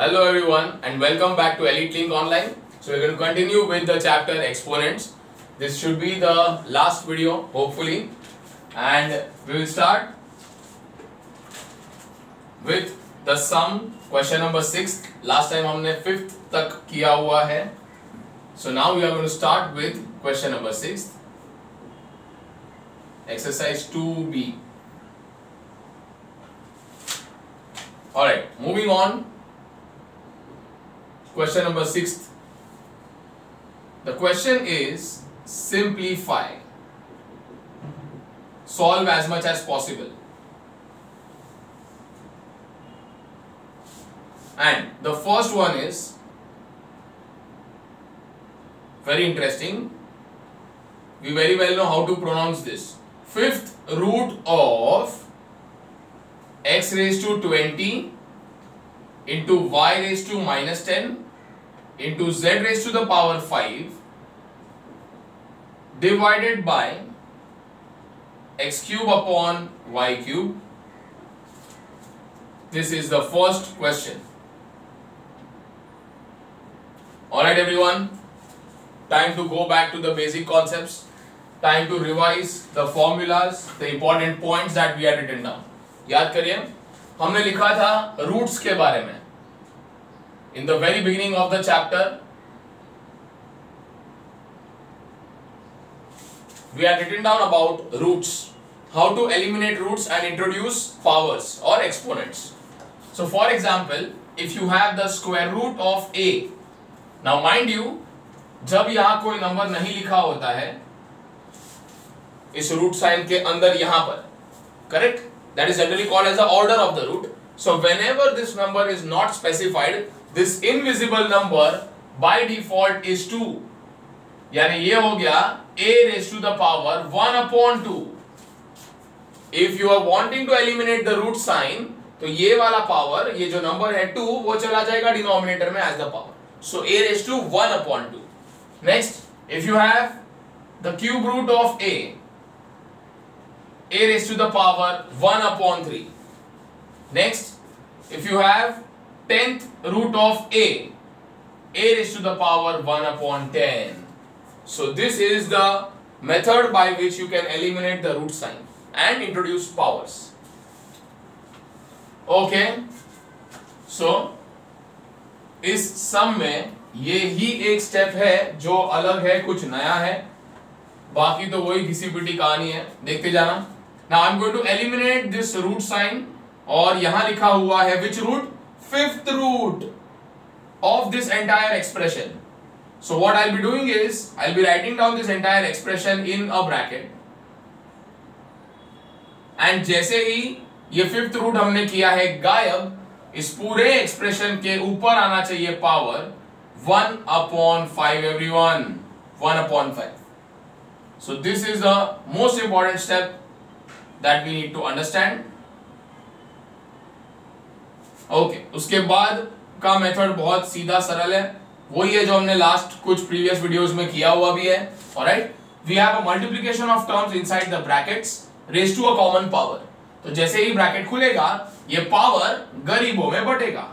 Hello everyone and welcome back to Elite Link Online. So we're going to continue with the chapter exponents. This should be the last video hopefully, and we will start with the sum, question number 6. Last time हमने 5th तक किया हुआ है. So now we are going to start with question number 6. Exercise 2B. Alright, moving on. Question number 6. The question is simplify. Solve as much as possible. And the first one is very interesting. We very well know how to pronounce this. 5th root of x raised to 20 into y raised to minus 10 into z raised to the power 5 divided by x cube upon y cube. This is the first question. Alright everyone, time to go back to the basic concepts, time to revise the formulas, the important points that we had written down. याद करिए, हमने लिखा था roots के बारे में. In the very beginning of the chapter, we had written down about roots, how to eliminate roots and introduce powers or exponents. So for example, if you have the square root of a, now mind you, जब यहाँ कोई number नहीं लिखा होता है इस root sine के अंदर यहाँ पर, correct? That is generally called as the order of the root. So whenever this number is not specified, this invisible number by default is 2. यानी ये हो गया a raised to the power 1 upon 2. If you are wanting to eliminate the root sign, तो ये वाला power, ये जो number है 2, वो चला जाएगा denominator में as the power. So a raised to 1 upon 2. Next, if you have the cube root of a raised to the power 1 upon 3. Next, if you have 10th root of a raised to the power 1 upon 10. So this is the method by which you can eliminate the root sign and introduce powers. Okay, so इस सम में ये ही एक step है जो अलग है, कुछ नया है, बाकी तो वही घिसी पिटी कहानी है, देखते जाना. Now I'm going to eliminate this root sign और यहाँ लिखा हुआ है which root? 5th root of this entire expression. So what I'll be doing is I'll be writing down this entire expression in a bracket. And जैसे ही ये 5th root हमने किया है गायब, इस पूरे एक्सप्रेशन के ऊपर आना चाहिए power 1 upon 5 everyone. 1 upon 5. So this is the most important step that we need to understand. Okay, उसके बाद का मेथड बहुत सीधा सरल है, वही है जो हमने लास्ट कुछ प्रीवियस वीडियोस में किया हुआ भी है. Alright, we have a multiplication of terms inside the brackets raise to a common power. तो जैसे ही ब्रैकेट खुलेगा ये पावर गरीबों में बटेगा.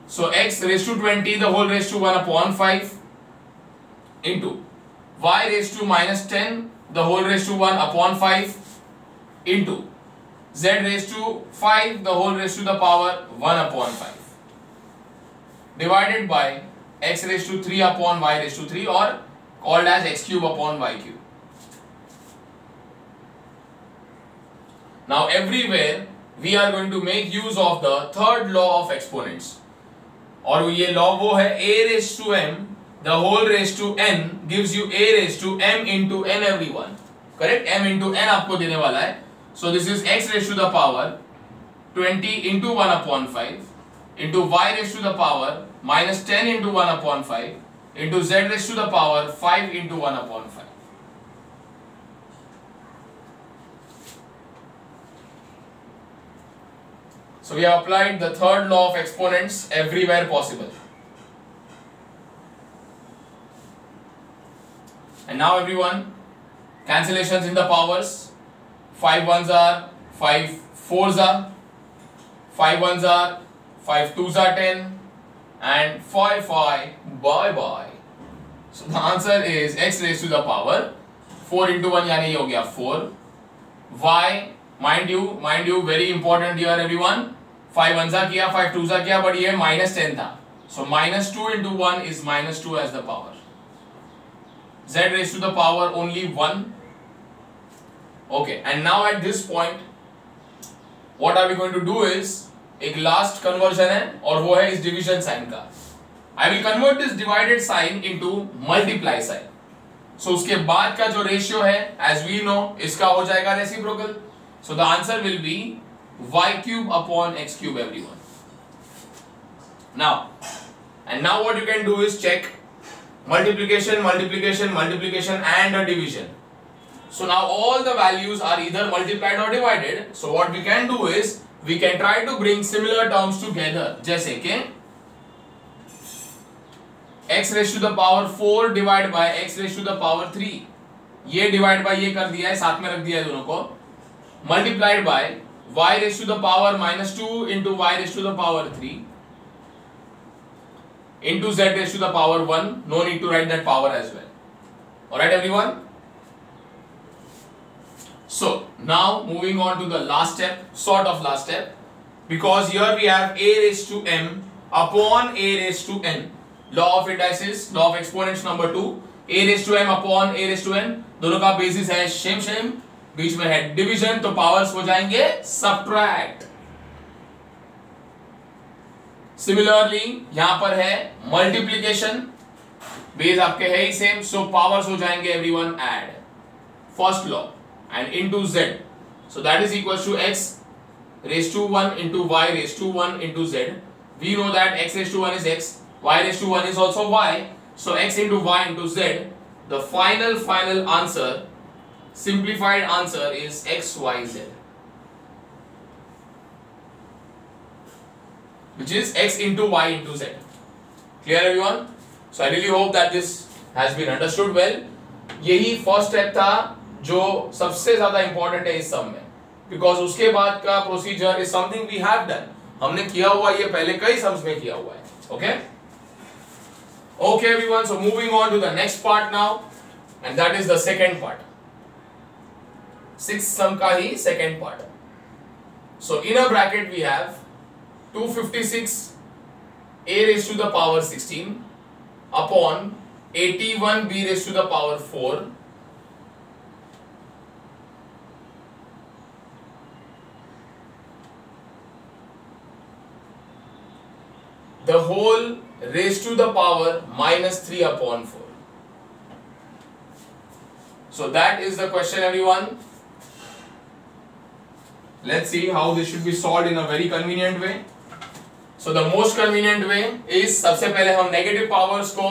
So x raised to 20 the whole raised to 1 upon 5 into y raised to minus 10 the whole raised to 1 upon 5 into z raised to 5 the whole raised to the power 1 upon 5 divided by x raised to 3 upon y raised to 3 or called as x cube upon y cube. Now everywhere we are going to make use of the third law of exponents. और ये law वो है a raised to m the whole raised to n gives you a raised to m into n everyone. Correct? m into n आपको देने वाला है. So this is x raised to the power 20 into 1 upon 5 into y raised to the power minus 10 into 1 upon 5 into z raised to the power 5 into 1 upon 5. So we have applied the third law of exponents everywhere possible. And now everyone, cancellations in the powers. 5 ones are 5 fours are 5 ones are 5 twos are 10 and 5 bye bye. So the answer is x raised to the power 4 into 1 यानी ये हो गया 4. y mind you very important here everyone. 5 ones are किया 5 twos are किया but ये -10 था. So -2 into 1 is -2 as the power. Z raised to the power only 1. Okay, and now at this point what are we going to do is एक last conversion है और वो है इस डिवीजन साइन का. I will convert this divided sign into multiply sign. So उसके बाद का जो रेशियो है as we know इसका हो जाएगा reciprocal. So the answer will be y cube upon x cube everyone. Now what you can do is check multiplication and a division. So now all the values are either multiplied or divided. So what we can do is we can try to bring similar terms together. जैसे कि x raised to the power 4 divided by x raised to the power 3. ये divide by ये कर दिया है, साथ में रख दिया है दोनों को. Multiplied by y raised to the power -2 into y raised to the power 3 into z raised to the power 1. No need to write that power as well. Alright everyone? So now moving on to the last step, sort of last step, because here we have a raised to m upon a raised to n. Law of indices, law of exponents number 2. a raised to m upon a raised to n. दोनों का basis है same, बीच में है division, तो powers हो जाएंगे subtract. Similarly यहां पर है मल्टीप्लीकेशन, बेस आपके है ही सेम, सो पावर्स हो जाएंगे everyone add. First law and into z, so that is equals to x raised to 1 into y raised to 1 into z. We know that x raised to 1 is x, y raised to 1 is also y, so x into y into z. The final answer, simplified answer is x y z, which is x into y into z. Clear everyone? So I really hope that this has been understood well. यही first step था जो सबसे ज्यादा important है इस सम में, because उसके बाद का procedure is something we have done. हमने किया हुआ ये पहले कई सम्स में किया हुआ है. Okay everyone, so moving on to the next part now, and that is the second part, sixth sum का ही second part. So in a bracket we have 256 a raised to the power 16 upon 81 b raised to the power 4 the whole raised to the power -3 upon 4. So that is the question everyone. Let's see how this should be solved in a very convenient way. So the most convenient way is, सबसे पहले हम negative powers को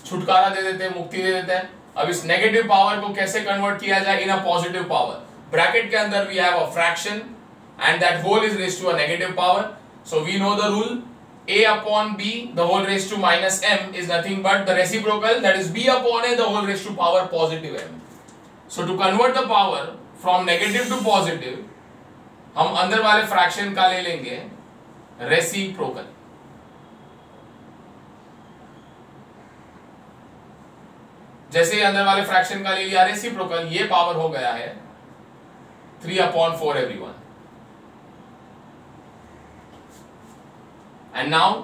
छुटकारा दे देते हैं, मुक्ति दे देते हैं. अब इस नेगेटिव पावर को कैसे कन्वर्ट किया जाए in a positive power. Bracket के अंदर we have a fraction and that whole is raised to a negative power. So we know the rule, a upon b the whole raised to -m is nothing but the reciprocal, that is b upon a the whole raised to power positive m. So to convert the power from negative to positive, हम अंदर वाले fraction का ले लेंगे reciprocal. जैसे ही अंदर वाले fraction का ले लिया रेसिप्रोकल, ये पावर हो गया है 3/4 everyone. And now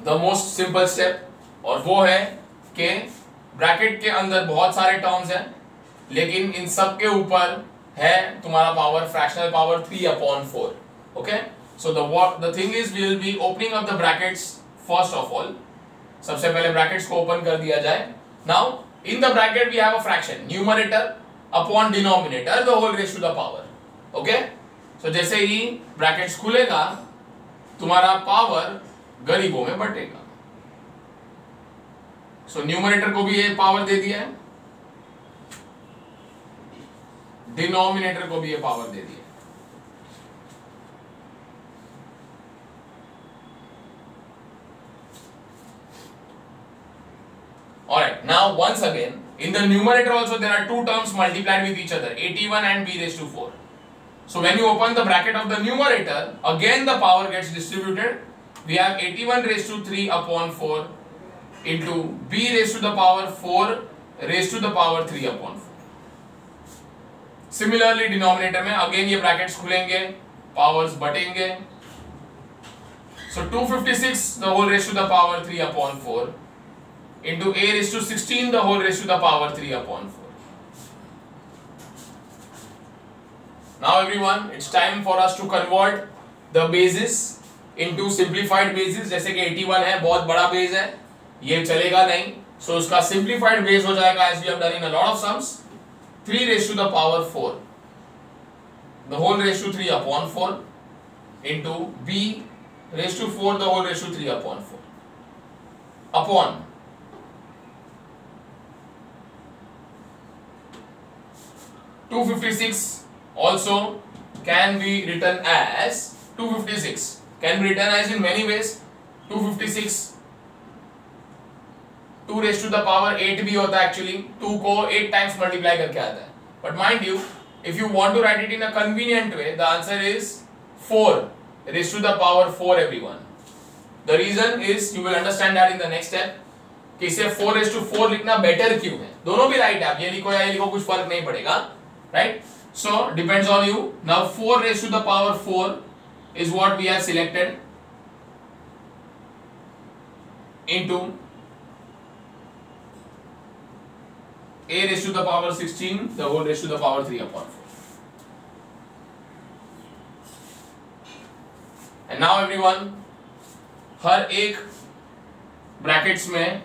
the most simple step, और वो है कि ब्रैकेट के अंदर बहुत सारे टर्म्स हैं, लेकिन इन सब के ऊपर है तुम्हारा power, fractional power 3/4. Okay, so the thing is we will be opening up the brackets first of all. सबसे पहले ब्रैकेट्स को ओपन कर दिया जाए. Now in the bracket we have a fraction, numerator upon denominator the whole raised to the power. Okay, so जैसे ही brackets खुलेगा तुम्हारा पावर गरीबों में बटेगा. सो न्यूमरेटर को भी ये पावर दे दिया है, डिनोमिनेटर को भी ये पावर दे दिया है. Alright, now once again in the numerator also there are two terms multiplied with each other, 81 and b raised to 4. So when you open the bracket of the numerator, again the power gets distributed. We have 81 raised to 3 upon 4 into b raised to the power 4 raised to the power 3 upon 4. Similarly denominator में again ये brackets खुलेंगे, powers बटेंगे. So 256 the whole raised to the power 3 upon 4 into a raised to 16 the whole raised to the power 3 upon 4. Now everyone, it's time for us to convert the bases into simplified bases. जैसे कि 81 है, बहुत बड़ा base है, ये चलेगा नहीं. So उसका simplified base हो जाएगा as we have done in a lot of sums. 3 raised to the power 4, the whole raised to 3 upon 4 into b raised to 4 the whole raised to 3 upon 4 upon 256 also can be written as 256 can be written as in many ways. 256 2 raised to the power 8 भी होता है actually. 2 को 8 times multiply करके आता है. But mind you, if you want to write it in a convenient way, the answer is 4 raised to the power 4 everyone. The reason is you will understand that in the next step. कि इसे 4 raised to 4 लिखना better क्यों है? दोनों भी right है. आप ये लिखो या ये लिखो कुछ फर्क नहीं पड़ेगा, right? So depends on you. Now 4 raised to the power 4 is what we have selected into a raised to the power 16 the whole raised to the power 3 upon 4. And now everyone, हर एक brackets में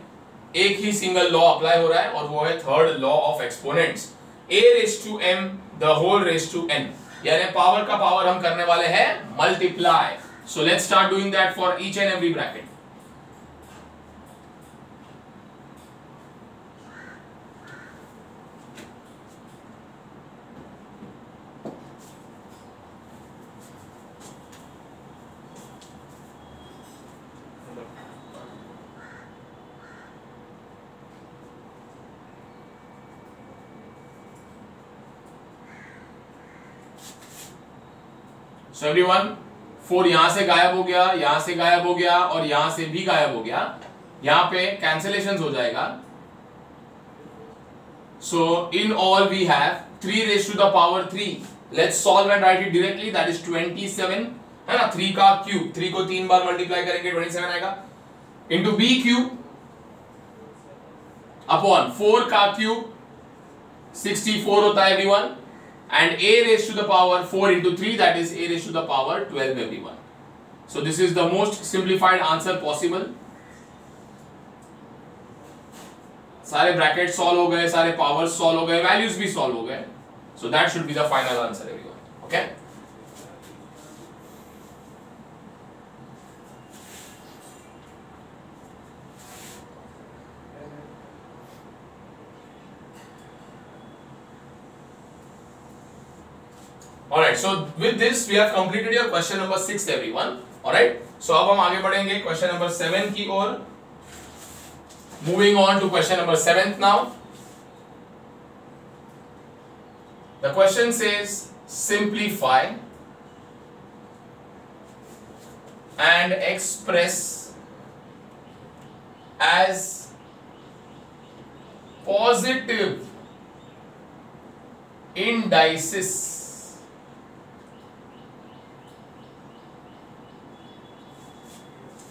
एक ही single law apply हो रहा है और वो है third law of exponents. a raised to m the whole raised to n, यानी पावर का पावर हम करने वाले हैं multiply. So let's start doing that for each and every bracket. So everyone, 4 यहां से गायब हो गया, यहां से गायब हो गया और यहां से भी गायब हो गया. यहां पे कैंसिलेशंस हो जाएगा. So in all we have 3 raised to the power 3. Let's solve and write it directly. That is 27 है ना. 3 का क्यूब, 3 को 3 बार मल्टीप्लाई करेंगे 27 आएगा. Into b क्यूब अपॉन 4 का क्यूब 64 होता है everyone. And a raised to the power 4 into 3, that is a raised to the power 12 everyone. So this is the most simplified answer possible. सारे bracket solve हो गए, सारे powers solve हो गए, values भी सॉल्व हो गए. So that should be the final answer everyone. Okay? Alright, so with this we have completed your question number 6 everyone. Alright, so अब हम आगे बढ़ेंगे question number 7 की ओर. Moving on to question number 7 now. The question says simplify and express as positive indices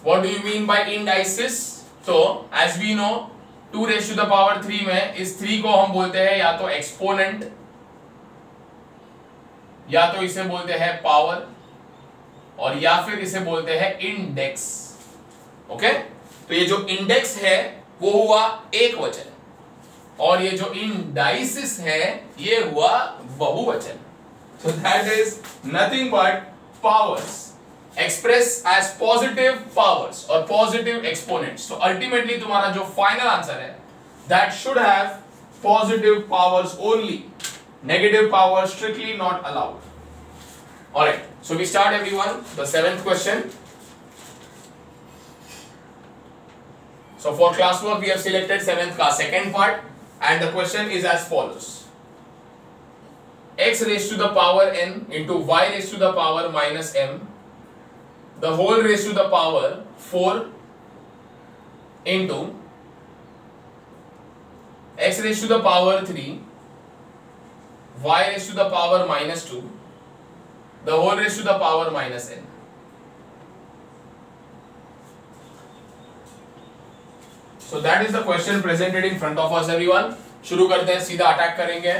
What do you mean by indices? So as we know 2 raised to the power 3 में इस 3 को हम बोलते हैं या तो exponent या तो इसे बोलते हैं पावर और या फिर इसे बोलते हैं इंडेक्स. ओके, तो ये जो इंडेक्स है वो हुआ एक वचन और ये जो इंडाइसिस है ये हुआ बहुवचन. So that is nothing but powers expressed as positive powers or positive exponents. So ultimately तुम्हारा जो final answer है that should have positive powers only. Negative powers strictly not allowed. Alright, so we start everyone the 7th question. So for classwork we have selected 7th का second part and the question is as follows. x raised to the power n into y raised to the power minus m the whole raised to the power 4 into x raised to the power 3 y raised to the power minus 2 the whole raised to the power minus n. So that is the question presented in front of us everyone. शुरू करते हैं, सीधा attack करेंगे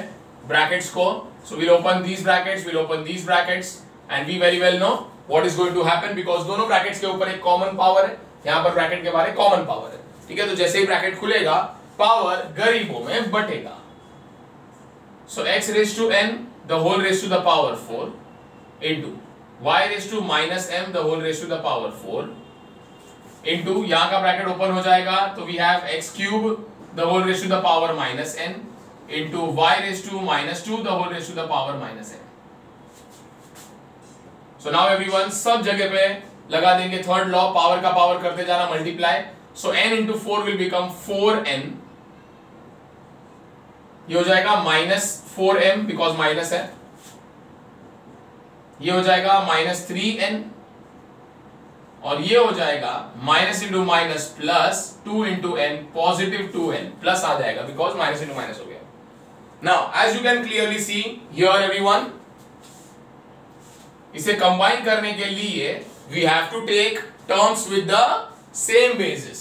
brackets को. So we'll open these brackets, we'll open these brackets and we very well know what is going to happen because दोनों brackets के ऊपर एक कॉमन पावर है. यहाँ पर ब्रैकेट के बाहर एक कॉमन पावर है. ठीक है, तो जैसे ही ब्रैकेट खुलेगा पावर गरीबों में बटेगा. So x raised to n the whole raised to the power 4 into y raised to minus m the whole raised to the power 4 into यहाँ का ब्रैकेट ओपन हो जाएगा तो we have x cube the whole raised to the power minus n into y raised to minus 2 the whole raised to the power minus n. So now everyone सब जगह पे लगा देंगे थर्ड लॉ, पावर का power करते जाना multiply. So n into 4 will become 4n. ये हो जाएगा minus 4m because माइनस है. ये हो जाएगा minus 3n और ये हो जाएगा minus into minus plus 2 into n positive 2n plus आ जाएगा बिकॉज माइनस इंटू माइनस हो गया. Now as you can clearly see here everyone, इसे कंबाइन करने के लिए we have to take terms with the same basis.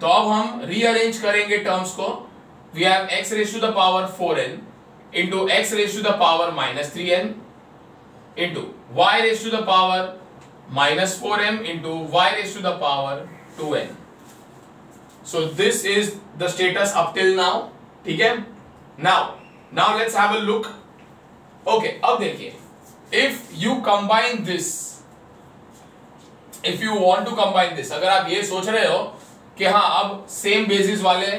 तो अब हम रीअरेंज करेंगे टर्म्स को. We have x raise to the power 4n into x raise to the power minus 3n into y raise to the power minus 4m into y raised to the power 2n. So this is the status up till now. ठीक है. Now let's have a look. Okay, अब देखिए, if you combine this, if you want to combine this, अगर आप ये सोच रहे हो कि हाँ अब सेम बेसिस वाले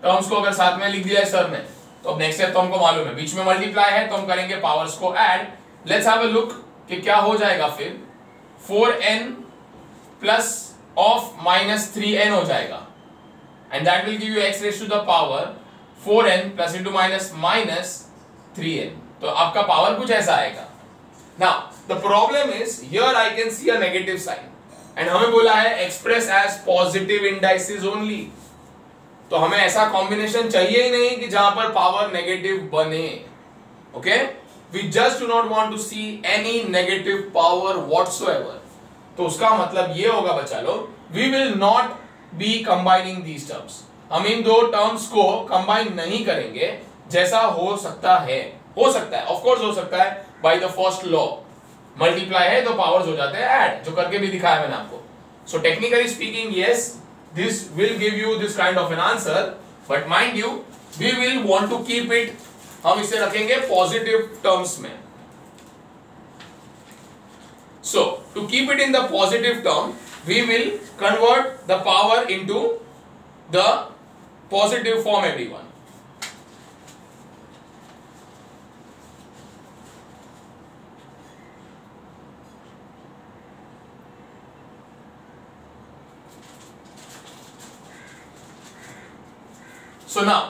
टर्म्स को अगर साथ में लिख दिया है सर ने, तो अब नेक्स्ट स्टेप तो हमको मालूम है, बीच में मल्टीप्लाई है तो हम करेंगे पावर्स को add. Let's have a look कि क्या हो जाएगा. फिर 4n plus of minus 3n हो जाएगा and that will give you x raised to the power 4n plus into minus minus 3n. तो आपका पावर कुछ ऐसा आएगा. Now the problem is here I can see a negative sign and हमें बोला है express as positive indices only. तो हमें ऐसा कॉम्बिनेशन चाहिए ही नहीं कि जहां पर पावर नेगेटिव बने. Okay? We just do not want to see any negative power whatsoever. तो उसका मतलब ये होगा बच्चा लोग, we will not be combining these terms. हम इन दो टर्म्स को कंबाइन नहीं करेंगे. जैसा हो सकता है, of course हो सकता है by the first law. Multiply है तो पावर्स हो जाते हैं ऐड, जो करके भी दिखाया मैंने आपको. So technically speaking, yes, this will give you this kind of an answer, but mind you, we will want to keep it, हम इसे रखेंगे पॉजिटिव टर्म्स में. So to keep it in the positive term, we will convert the power into the positive form everyone. So now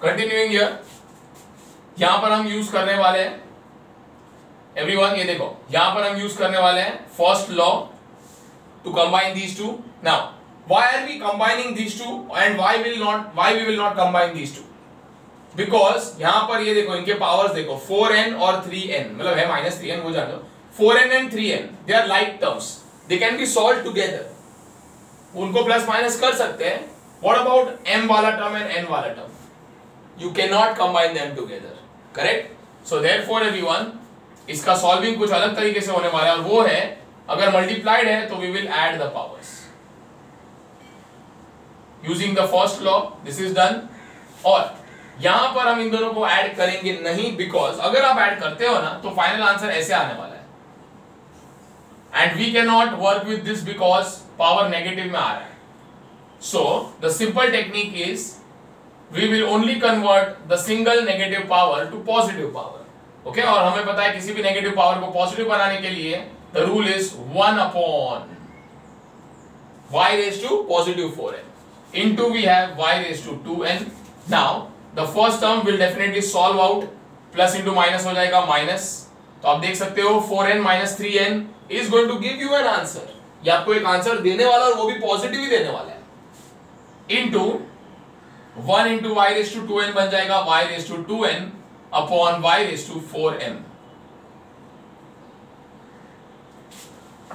continuing here, यहां पर हम use करने वाले हैं एवरीवन, ये देखो यहां पर हम यूज करने वाले हैं first law to combine these two. Now why are we combining these two and why we will not combine these two? Because यहां पर ये देखो इनके पावर्स देखो 4n और 3n, मतलब है माइनस 3n, वो जान लो. 4n and 3n they are like terms, they can be solve together. उनको प्लस माइनस कर सकते हैं. व्हाट अबाउट m वाला टर्म एंड n वाला term? You cannot combine them together, correct? So therefore everyone, इसका सॉल्विंग कुछ अलग तरीके से होने वाला है और वो है अगर मल्टीप्लाइड है तो we will add the powers using the first law. This is done. और यहां पर हम इन दोनों को ऐड करेंगे नहीं, बिकॉज अगर आप ऐड करते हो ना तो फाइनल आंसर ऐसे आने वाला है and we can not work with this because power negative में आ रहा है. So the simple technique is we will only convert the single negative power to positive power. Okay और हमें पता है किसी भी नेगेटिव पावर को पॉजिटिव बनाने के लिए the rule is 1 upon y raised to positive 4n into we have y raised to 2n. now the first term will definitely solve out, plus into minus हो जाएगा माइनस, तो आप देख सकते हो 4n minus 3n is going to give you an answer. ये आपको एक आंसर देने वाला और वो भी पॉजिटिव ही देने वाला है. into 1 into y raised to 2n बन जाएगा y raised to 2n upon y raised to 4m.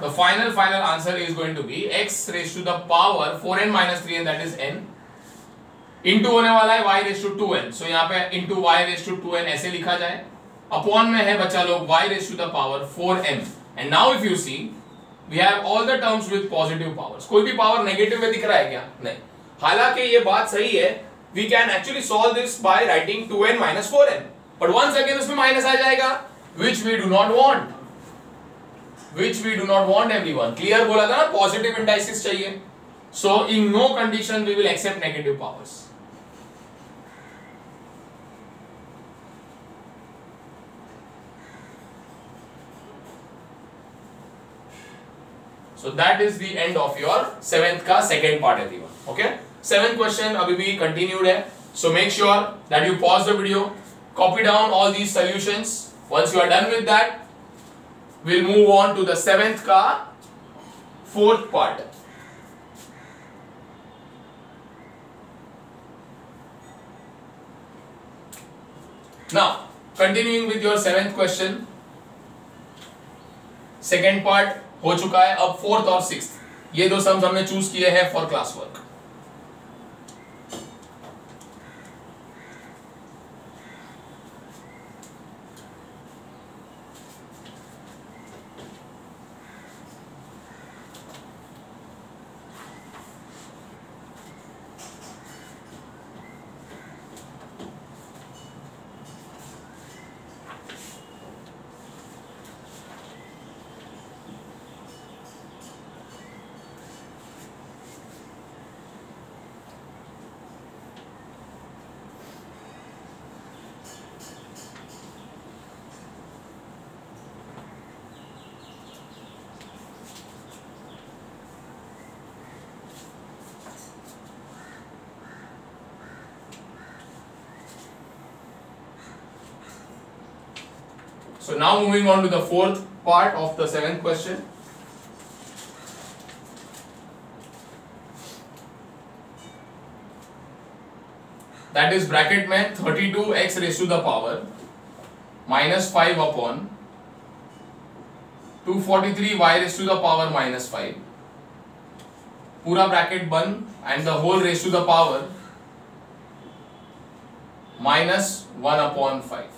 The final answer is going to be x raised to the power 4n minus 3n, that is n, into होने वाला है y raised to 2n. so यहाँ पे into y raised to 2n ऐसे लिखा जाए, upon में है बच्चा लोग y raised to the power 4m. and now if you see we have all the terms with positive powers. कोई भी पावर नेगेटिव में दिख रहा है क्या? नहीं. हालांकि ये बात सही है, we can actually solve this by writing 2n minus 4n, but once again उसमें माइनस आ जाएगा, which we do not want. Which we do not want everyone. Clear बोला था ना, positive indices चाहिए. So in no condition we will accept negative powers. So that is the end of your 7th का second part everyone. Okay? 7th question अभी भी continued है. So make sure that you pause the video, copy down all these solutions. Once you are done with that, we'll move on to the 7th का 4th part. Now, continuing with your 7th question, second part हो चुका है. अब 4th और 6th ये दो sums हमने choose किए हैं for class work. So now moving on to the 4th part of the 7th question. That is bracket में 32x raised to the power minus 5 upon 243y raised to the power minus 5. पूरा bracket बंद and the whole raised to the power minus 1 upon 5.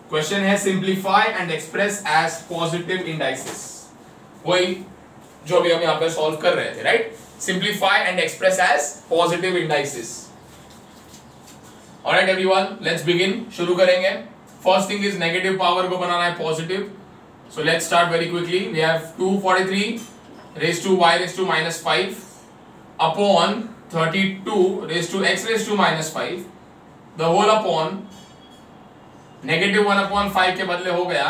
Question है simplify and express as positive indices. वही जो भी हम यहाँ पे सॉल्व कर रहे थे, right? Simplify and express as positive indices. Alright everyone, let's begin. शुरू करेंगे. First thing is negative power को बनाना है positive. So let's start very quickly. We have 243 raise to y raise to minus 5 upon 32 raise to x raise to minus 5 the whole upon negative 1 upon 5 के बदले हो गया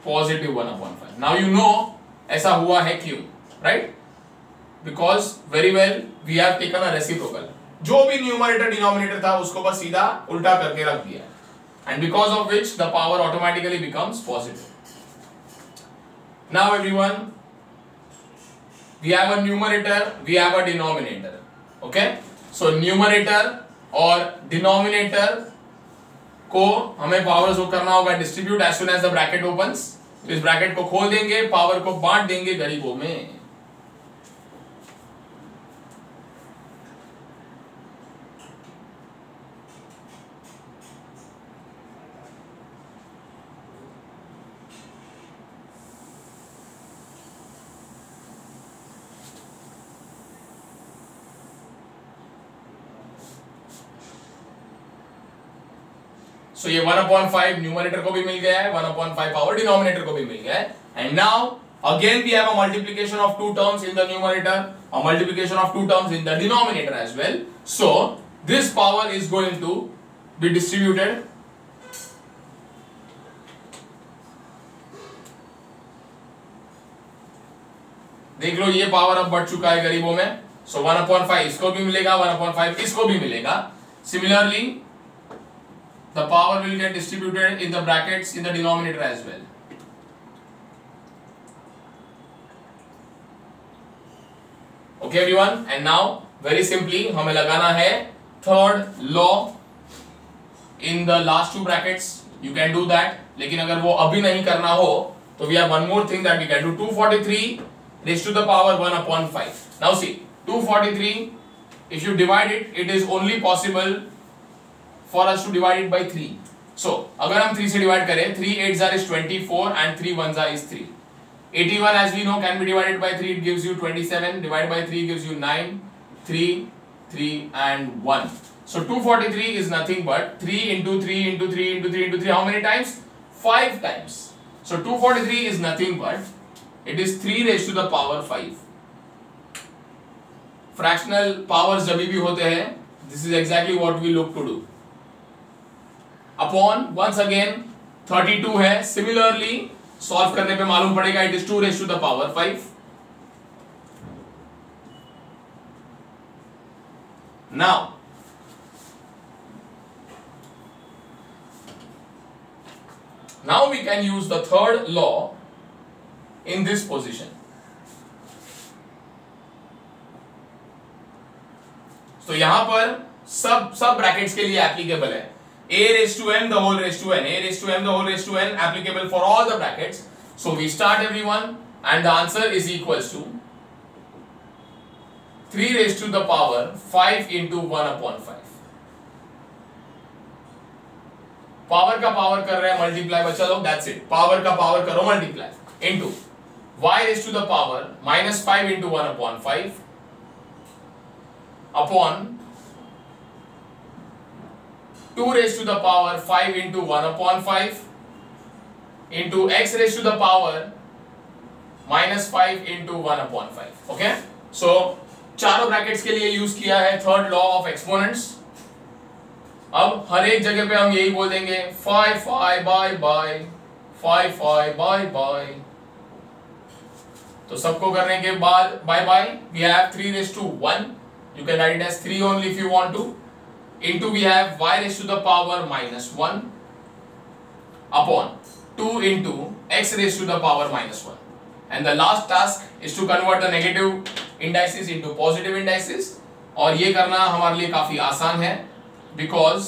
positive 1 upon 5. Now you know ऐसा हुआ है क्यों, right? Because very well we have taken a reciprocal. जो भी न्यूमरेटर डिनोमिनेटर था उसको बस सीधा उल्टा करके रख दिया, and because of which the power automatically becomes positive. Now everyone, we have a numerator, we have a denominator. Okay, so numerator और डिनोमिनेटर को हमें पावर शो करना होगा distribute as soon as the bracket opens. तो इस bracket को खोल देंगे, पावर को बांट देंगे गरीबों में. So ये 1/5 न्यूमरेटर को भी मिल गया है, 1/5 पावर डिनोमिनेटर को भी मिल गया है. And now again we have a multiplication of two terms in the numerator, a multiplication of two terms in the denominator as well. So this power is going to be distributed देख लो ये power अब बढ़ चुका है गरीबों में, सो 1/5 इसको भी मिलेगा, 1/5 इसको भी मिलेगा. Similarly the power will get distributed in the brackets in the denominator as well. Okay everyone, and now very simply हमें लगाना है third law in the last two brackets. You can do that, लेकिन अगर वो अभी नहीं करना हो तो we have one more thing that we can do. 243 raised to the power 1/5. Now see, 243 if you divide it, it is only possible for us to divide it by 3. So अगर हम 3 से divide करें, 3 8s are is 24 and 3 1s are is 3. 81 as we know can be divided by 3, it gives you 27, divided by 3 gives you 9, 3, 3 and 1. So 243 is nothing but 3 into 3 into 3 into 3 into 3, how many times? 5 times. So 243 is nothing but it is 3 raised to the power 5. Fractional powers जब भी होते हैं, this is exactly what we look to do. Upon once again 32 है, similarly solve करने पे मालूम पड़ेगा it is 2 raised to the power 5. Now we can use the third law in this position. तो यहां पर सब ब्रैकेट्स के लिए एप्लीकेबल है. A raised to n the whole raised to n, A raised to m the whole raised to n, applicable for all the brackets. So we start everyone and the answer is equals to 3 raised to the power 5 into 1/5. Power का power कर रहे हैं multiply, बच्चा लोग, that's it. Power का power करो multiply into y raised to the power -5 into 1/5 upon 2 raised to the power 5 into 1/5 into x raised to the power -5 into 1/5. Okay, सो चारों brackets के लिए यूज किया है थर्ड लॉ ऑफ एक्सपोनेंट्स. अब हर एक जगह पे हम यही बोल देंगे 5 5 बाय बाय 5 5 बाय बाय. तो सबको करने के बाद by by we have 3 raised to 1, you can write it as 3 only if you want to, into we have y raised to the power -1 upon 2 into x raised to the power -1. And the last task is to convert the negative indices into positive indices. और ये करना हमारे लिए काफी आसान है, because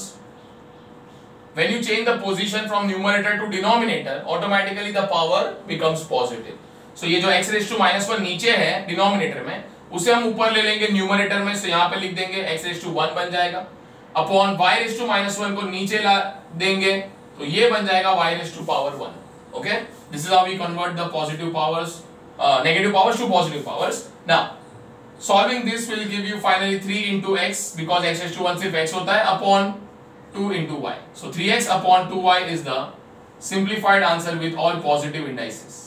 when you change the position from numerator to denominator, automatically the power becomes positive. So ये जो x raised to -1 नीचे है डिनोमिनेटर में, उसे हम ऊपर ले लेंगे न्यूमरेटर में. so यहाँ पे लिख देंगे x raised to 1 बन जाएगा, अपॉन y raised to -1 को नीचे ला देंगे तो ये बन जाएगा y raised to power 1. Okay, this is how we convert the positive powers, negative powers to positive powers. Now solving this will give you finally 3 into x, because x raised to 1 सिर्फ x होता है, upon 2 into y. So 3x upon 2y is the simplified answer with all positive indices.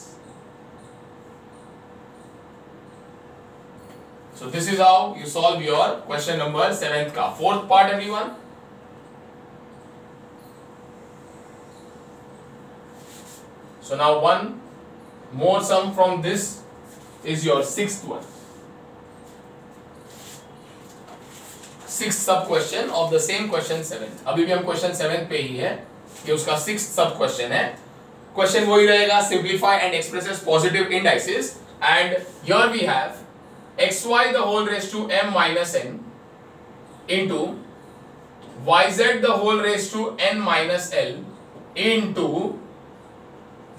So this is how you solve your question number 7th का fourth part everyone. So now one more sum from this is your 6th one. 6th sub question of the same question 7th. अभी भी हम question 7th पे ही है, ये उसका 6th sub question है. Question वही रहेगा, simplify and expresses positive indices, and here we have xy the whole raised to m minus n into yz the whole raised to n minus l into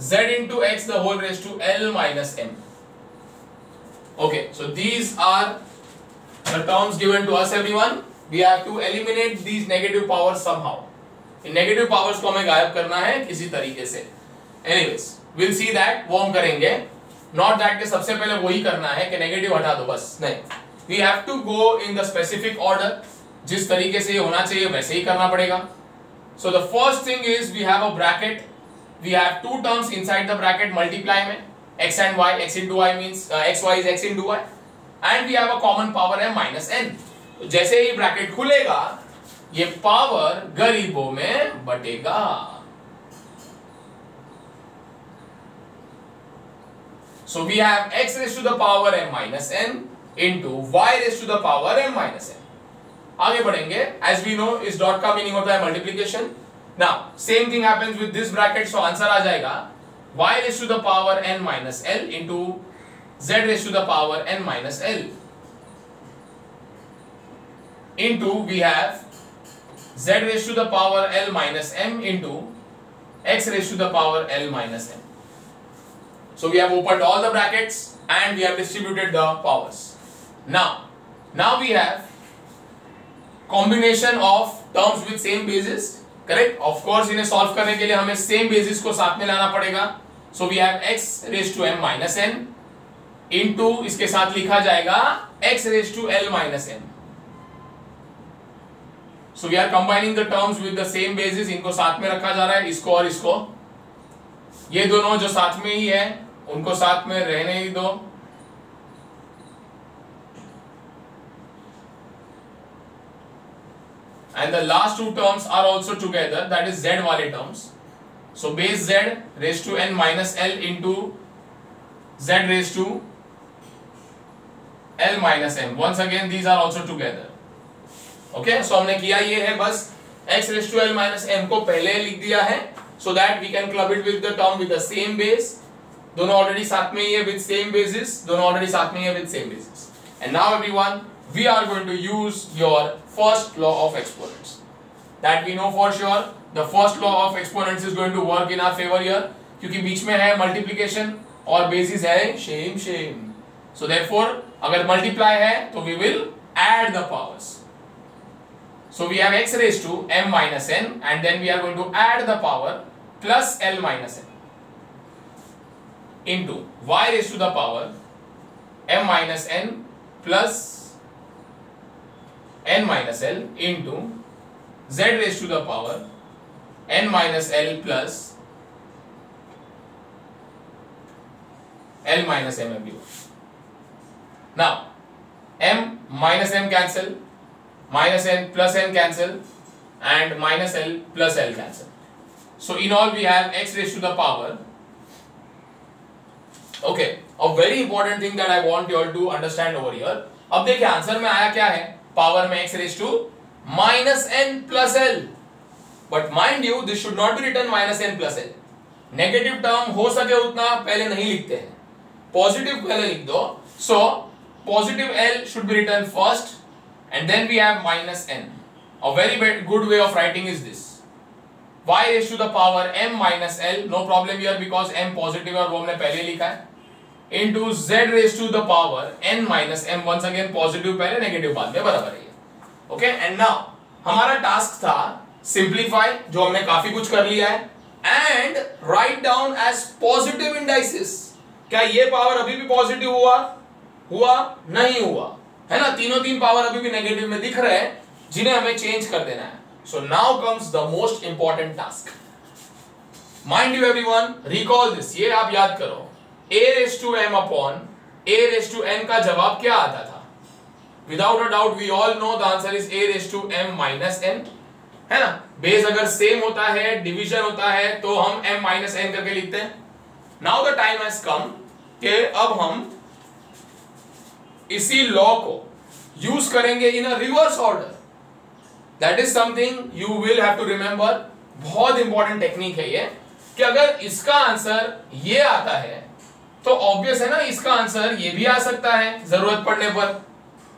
z into x the whole raised to l minus m. Okay, so these are the terms given to us everyone. We have to eliminate these negative powers somehow. In negative powers को हमें गायब करना है किसी तरीके से. Anyways, we'll see that, वो हम करेंगे. Not that के सबसे पहले वही करना है कि नेगेटिव हटा दो बस, नहीं. We have to go in the specific order. जिस तरीके से ये होना चाहिए वैसे ही करना पड़ेगा. So the first thing is we have a bracket. We have two terms inside the bracket multiply में, x and y. X into y means xy is x into y, and we have a common power m minus n. तो जैसे ही bracket खुलेगा ये power गरीबों में बटेगा. So we have x raised to the power m minus n into y raised to the power m minus n. आगे बढ़ेंगे. As we know इस dot का मीनिंग होता है multiplication. Now same thing happens with this bracket, so answer आ जाएगा y raised to the power n minus l into z raised to the power n minus l into we have z raised to the power l minus m into x raised to the power l minus m. So we have opened all the brackets and we have distributed the powers. Now we have combination of terms with same basis. Correct? Of course इन्हें solve करने के लिए हमें same basis को साथ में लाना पड़ेगा. So we have x raised to m minus n into इसके साथ लिखा जाएगा x raised to l minus m. So we are combining the terms with the same basis. इनको साथ में रखा जा रहा है, इसको और इसको. ये दोनों जो साथ में ही है उनको साथ में रहने ही दो. And the last two terms are also together, that is z वाले terms. So base z raised to n minus l into z raised to l minus m. Once again these are also together. Okay, so हमने किया ये है बस x raised to l minus m को पहले लिख दिया है so that we can club it with the term with the same base. दोनों ऑलरेडी साथ में ही है with same basis. दोनों ऑलरेडी साथ में ही है with same basis. And now everyone, we are going to use your first law of exponents. That we know for sure. The first law of exponents is going to work in our favor here. क्योंकि बीच में है multiplication और basis है same. So therefore, अगर multiply है तो we will add the powers. So we have x raised to m minus n and then we are going to add the power plus l minus n into y raised to the power m minus n plus n minus l into z raised to the power n minus l plus l minus m everyone. Now m minus m cancel, minus n plus n cancel and minus l plus l cancel. So in all we have x raised to the power. Okay, a very important thing that I want you all to understand over here. अब देखिए answer में आया क्या है, power में x raised to minus n plus l. But mind you, this should not be written minus n plus l. Negative term हो सके उतना पहले नहीं लिखते हैं, पॉजिटिव पहले लिख दो. So positive l should be written first and then we have minus n. A very good way of writing is this. y raised to the power m minus l, no problem here because m positive और वो हमने पहले लिखा है, into z raised to the power n minus m. once again positive पहले negative बाद में, बराबर है ये. Okay, and now हमारा टास्क था simplify, जो हमने काफी कुछ कर लिया है, and write down as positive indices. क्या ये पावर अभी भी पॉजिटिव हुआ नहीं हुआ है ना, तीन पावर अभी भी नेगेटिव में दिख रहे हैं जिन्हें हमें चेंज कर देना है. So now comes the most important task. Mind you everyone, recall this. ये आप याद करो. A raised to m upon A raised to n का जवाब क्या आता था? Without a doubt we all know the answer is A raised to m minus n, है ना. बेस अगर सेम होता है, डिवीजन होता है तो हम m minus n करके लिखते हैं. Now the time has come कि अब हम इसी लॉ को यूज करेंगे in a reverse order. That is something you will have to remember. बहुत इंपॉर्टेंट टेक्निक है ये, कि अगर इसका आंसर ये आता है तो ऑब्वियस है ना इसका आंसर ये भी आ सकता है जरूरत पड़ने पर.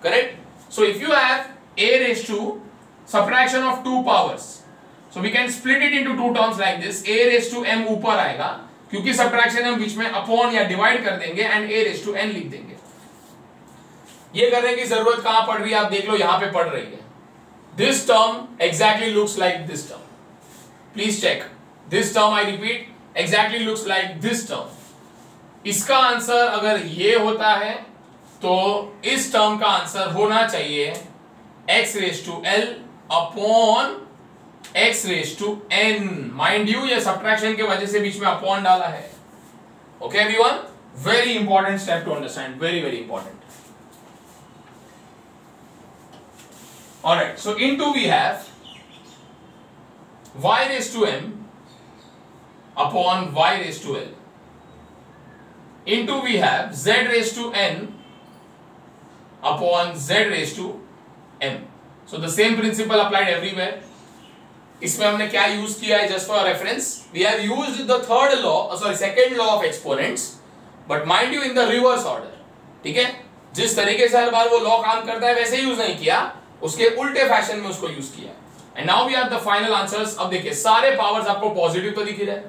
Correct. So if you have a raised to subtraction of two powers, so we can split it into two terms like this. a raised to m ऊपर आएगा क्योंकि सब्ट्रैक्शन हम बीच में अपॉन या डिवाइड कर देंगे and a raised to n लिख देंगे. ये करने की जरूरत कहां पड़ रही है आप देख लो, यहां पे पड़ रही है. This term exactly looks like this term. Please check. This term, I repeat, exactly looks like this term. इसका आंसर अगर ये होता है तो इस टर्म का आंसर होना चाहिए x raised to l upon x raised to n. Mind you, ये सब्ट्रैक्शन के वजह से बीच में अपॉन डाला है. Okay everyone? Very important step to understand. Very important. Alright, so into we have y raised to m upon y raised to l into we have z raised to n upon z raised to m. So the same principle applied everywhere. इसमें हमने क्या use किया है, just for reference we have used the third law, sorry second law of exponents, but mind you in the reverse order. ठीक है, जिस तरीके से हर बार वो लॉ काम करता है वैसे यूज नहीं किया, उसके उल्टे फैशन में उसको यूज किया. And now we have the final answers. अब देखिए सारे पावर्स आपको पॉजिटिव तो दिख रहे हैं,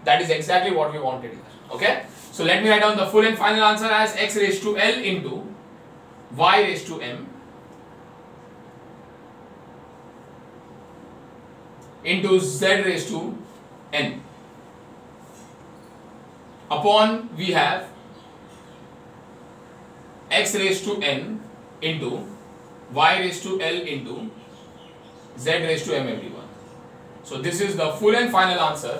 that is exactly what we wanted here. Okay, so let me write down the full and final answer as x raised to l into y raised to m into z raised to n upon we have x raised to n into y raised to l into z raised to m, everyone. So this is the full and final answer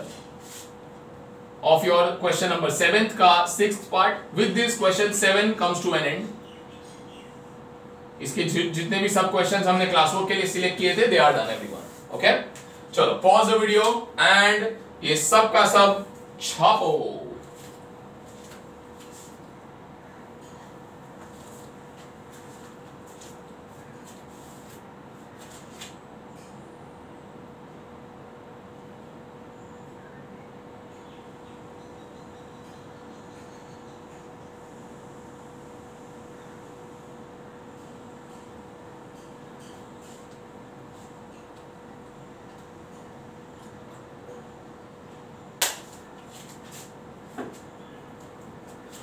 of your question number 7th ka 6th part. With this question 7 comes to an end. इसके जितने भी सब questions हमने classwork के लिए select किए थे, they are done everyone. Okay, चलो पॉज द वीडियो एंड ये सब का सब छापो.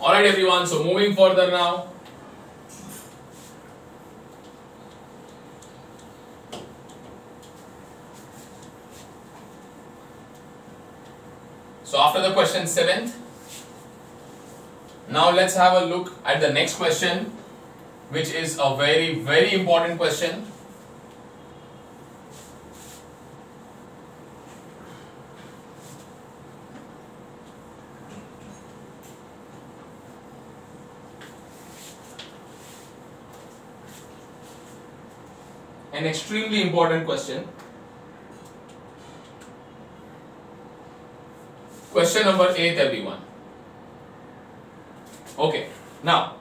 Alright everyone, so moving further now. So after the question 7th, now let's have a look at the next question, which is a very, very important question. An extremely important question. Question number 8, everyone. Okay, now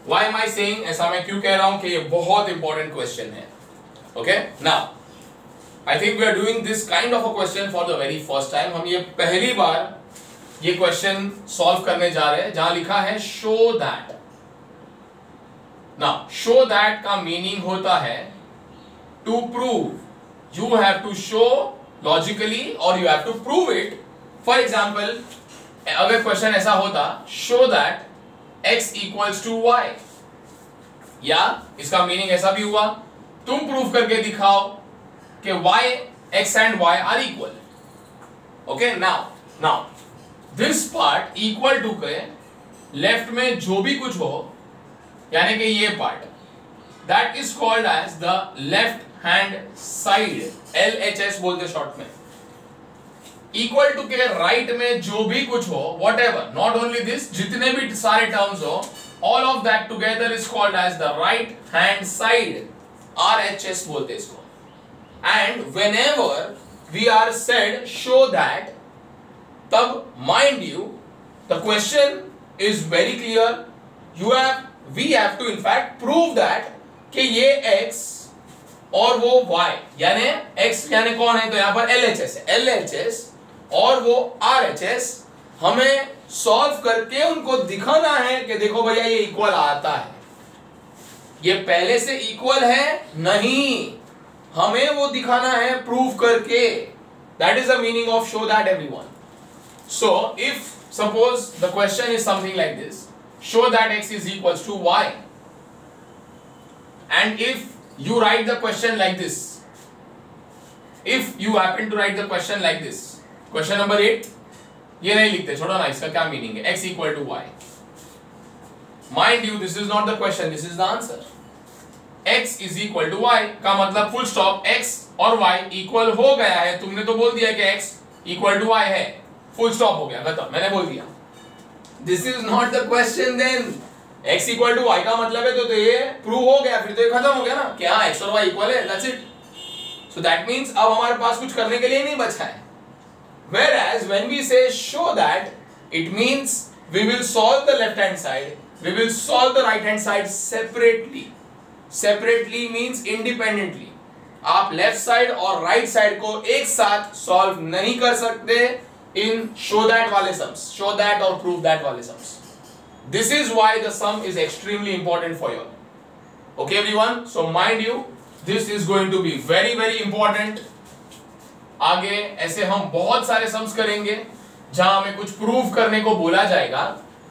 why am I saying, ऐसा मैं क्यों कह रहा हूं कि ये बहुत important question है. Okay, now I think we are doing this kind of a question for the very first time. हम ये पहली बार ये question solve करने जा रहे हैं, जहां लिखा है show that. Now show that का meaning होता है to prove. You have to show logically or you have to prove it. For example, अगर क्वेश्चन ऐसा होता show that x equals to y, या इसका मीनिंग ऐसा भी हुआ तुम प्रूव करके दिखाओ कि y, x and y are equal. Okay, now this part equal to के लेफ्ट में जो भी कुछ हो, यानी कि ये part, that is called as the left hand side, LHS बोलते शॉर्ट में. इक्वल टू के राइट में जो भी कुछ हो, whatever, not only this, जितने भी सारे टर्म्स हो, all of that together is called as the right hand side, RHS बोलते इसको. And whenever we are said show that, तब mind you the question is very clear. We have to in fact prove that कि ये x और वो y, यानी x यानी कौन है, तो यहां पर LHS है, LHS और वो RHS, हमें सॉल्व करके उनको दिखाना है कि देखो भैया ये इक्वल आता है. ये पहले से इक्वल है नहीं, हमें वो दिखाना है प्रूव करके. That is the meaning of show that everyone. So if suppose the question is something like this, show that x is equals to y, and if you write the question like this, if you happen to write the question like this, question number 8, ये नहीं लिखते, छोड़ो ना, इसका क्या meaning है, x equal to y. Mind you, this is not the question, this is the answer. x is equal to y का मतलब फुल स्टॉप, x और y इक्वल हो गया है. तुमने तो बोल दिया कि x equal to y है, फुल स्टॉप हो गया, खत्म, मैंने बोल दिया. This is not the question then. x equal to y का मतलब है तो ये प्रूव हो गया, फिर तो ये खत्म हो गया ना, क्या x और y इक्वल है, that's it. So that means अब हमारे पास कुछ करने के लिए नहीं बचा है. Whereas when we say show that, it means we will solve the left hand side, we will solve the right hand side separately. Separately means independently. आप लेफ्ट साइड और राइट साइड को एक साथ सॉल्व नहीं कर सकते इन show that वाले सम्स, शो दैट और प्रूव दैट वाले sums. This is why the sum is extremely important for your. Okay everyone, so mind you this is going to be very very important. आगे ऐसे हम बहुत सारे sums करेंगे जहां हमें कुछ प्रूव करने को बोला जाएगा.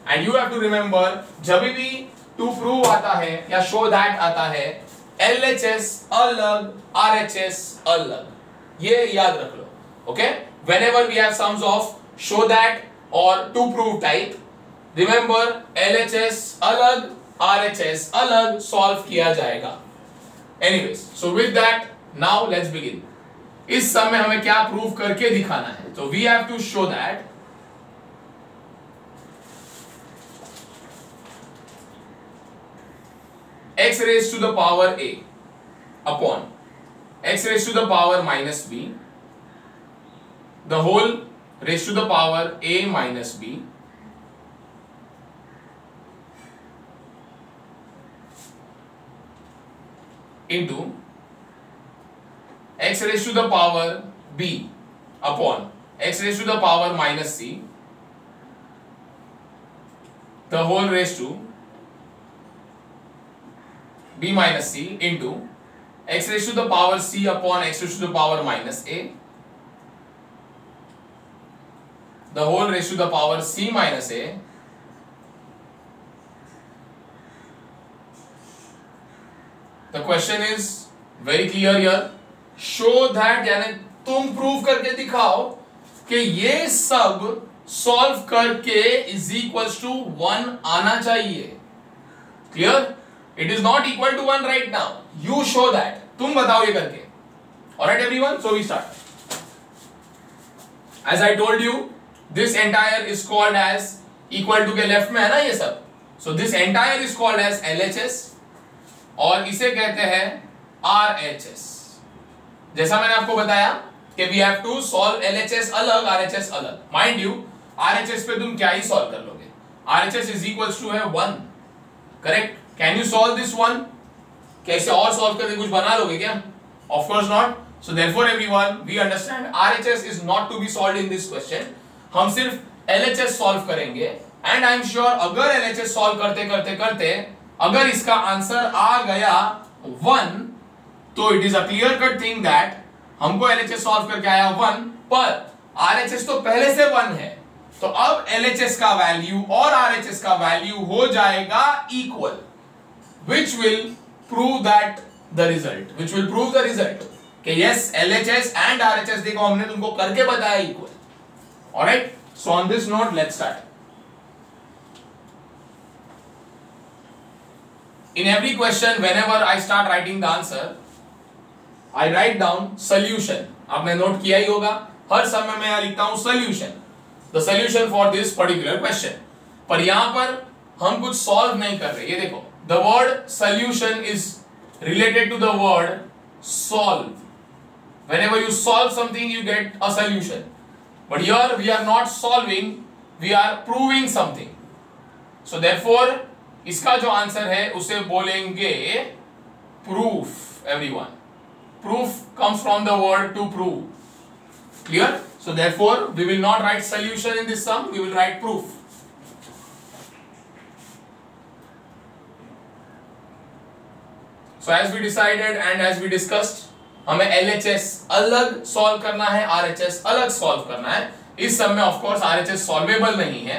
And you have to remember, जब भी टू प्रूव आता है या शो दैट आता है, LHS अलग, RHS अलग, ये याद रख लो. Okay, whenever we have sums of show that or to prove type, remember LHS अलग, RHS अलग सॉल्व किया जाएगा. Anyways, so with that, now let's begin. इस सम में हमें क्या प्रूव करके दिखाना है? So we have to show that x raised to the power a upon x raised to the power minus b, the whole raised to the power a minus b, into x raised to the power b upon x raised to the power minus c, the whole raised to b minus c, into x raised to the power c upon x raised to the power minus a, the whole raised to the power c minus a, the question is very clear here. Show that, यानी तुम prove करके दिखाओ कि ये सब solve करके is equals to 1 आना चाहिए. Clear? It is not equal to 1 right now. You show that. तुम बताओ ये करके. Alright everyone, so we start. As I told you, this entire is called as equal to के left में है ना ये सब. So this entire is called as LHS और इसे कहते हैं RHS. जैसा मैंने आपको बताया कि we have to solve LHS अलग, RHS अलग. Mind you, RHS पे तुम क्या ही सॉल्व कर लोगे? RHS is equals to है 1. Correct? Can you solve this one? कैसे और सॉल्व करके कुछ बना लोगे क्या? Of course not. So therefore everyone, we understand RHS is not to be solved in this question. हम सिर्फ LHS सॉल्व करेंगे. And I am sure अगर LHS सॉल्व करते करते करते अगर इसका आंसर आ गया 1, तो it is a clear cut thing that हमको LHS सॉल्व करके आया 1, पर RHS तो पहले से 1 है. तो अब LHS का वैल्यू और RHS का वैल्यू हो जाएगा equal. Which will prove that the result, which will prove the result कि yes, LHS and RHS देखो हमने तुमको करके बताया equal. Alright, so on this note let's start. In every question, whenever I start writing the answer, I write down solution. आपने note किया ही होगा, हर समय मैं यहाँ लिखता हूँ solution, the solution for this particular question. पर यहाँ पर हम कुछ solve नहीं कर रहे. ये देखो, the word solution is related to the word solve. Whenever you solve something, you get a solution. But here we are not solving, we are proving something. So therefore, इसका जो आंसर है उसे बोलेंगे proof. Everyone, proof comes from the word to prove. Clear? So therefore, we will not write solution in this sum, we will write proof. So as we decided and as we discussed, हमें LHS अलग solve करना है, RHS अलग solve करना है. इस सब में ऑफ कोर्स RHS सॉल्वेबल नहीं है,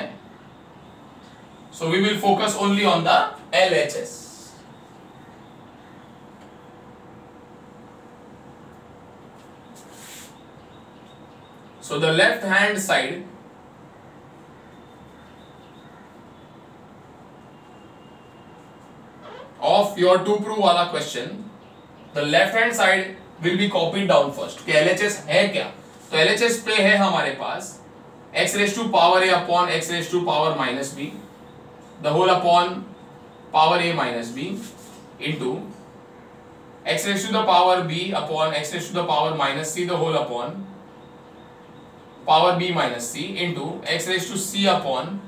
so we will focus only on the LHS. So the left hand side of your to prove वाला question, the left hand side will be copied down first. कि LHS है क्या? तो LHS पे है हमारे पास x raised to power a upon x raised to power minus b, the whole upon power a minus b, into x raised to the power b upon x raised to the power minus c, the whole upon power b minus c, into x raised to c upon